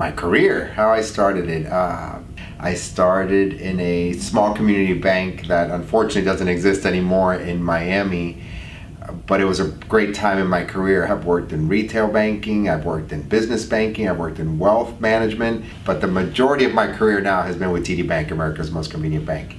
My career, how I started it. I started in a small community bank that unfortunately doesn't exist anymore in Miami, but it was a great time in my career. I've worked in retail banking, I've worked in business banking, I've worked in wealth management, but the majority of my career now has been with TDBank, America's most convenient bank.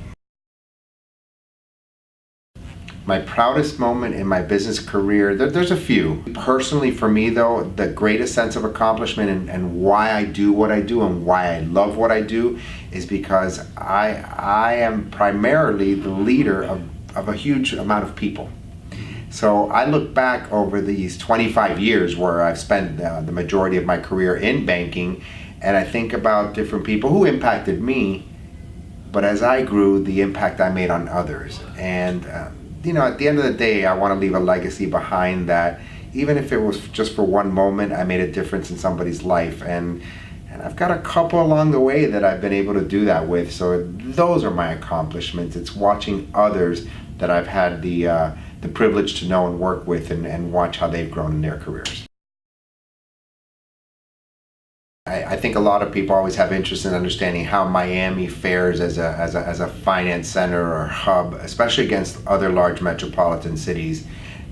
My proudest moment in my business career, there's a few. Personally for me though, the greatest sense of accomplishment and why I do what I do and why I love what I do is because I am primarily the leader of a huge amount of people. So I look back over these 25 years where I've spent the majority of my career in banking, and I think about different people who impacted me, but as I grew, the impact I made on others. And at the end of the day, I want to leave a legacy behind that, even if it was just for one moment, I made a difference in somebody's life. And I've got a couple along the way that I've been able to do that with. So those are my accomplishments. It's watching others that I've had the privilege to know and work with and watch how they've grown in their careers. I think a lot of people always have interest in understanding how Miami fares as a finance center or hub, especially against other large metropolitan cities.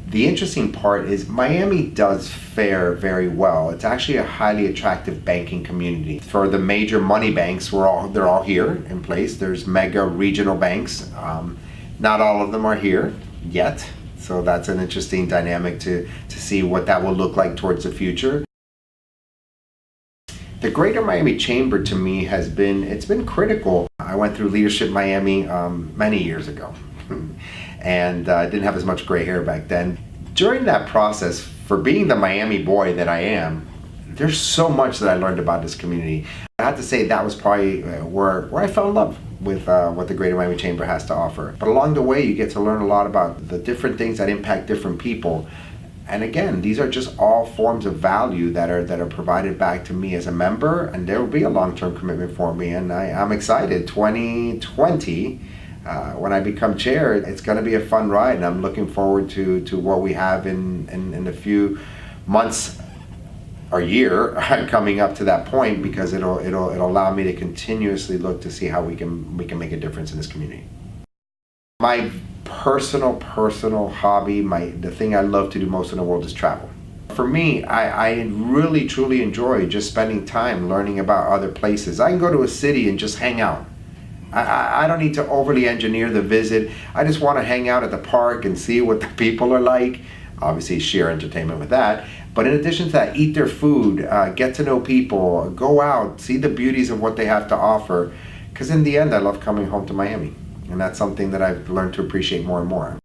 The interesting part is Miami does fare very well. It's actually a highly attractive banking community. For the major money banks, they're all here in place. There's mega regional banks. Not all of them are here yet, so that's an interesting dynamic to see what that will look like towards the future. The Greater Miami Chamber to me it's been critical. I went through Leadership Miami many years ago and I didn't have as much gray hair back then. During that process, for being the Miami boy that I am, there's so much that I learned about this community. I have to say that was probably where I fell in love with what the Greater Miami Chamber has to offer. But along the way, you get to learn a lot about the different things that impact different people. And again, these are just all forms of value that are provided back to me as a member, and there will be a long-term commitment for me. And I'm excited. 2020, when I become chair, it's going to be a fun ride, and I'm looking forward to what we have in a few months or year coming up to that point, because it'll allow me to continuously look to see how we can make a difference in this community. My personal hobby, the thing I love to do most in the world is travel. For me, I really truly enjoy just spending time learning about other places. I can go to a city and just hang out. I don't need to overly engineer the visit. I just want to hang out at the park and see what the people are like. Obviously share entertainment with that. But in addition to that, eat their food, get to know people, go out, see the beauties of what they have to offer. Because in the end, I love coming home to Miami. And that's something that I've learned to appreciate more and more.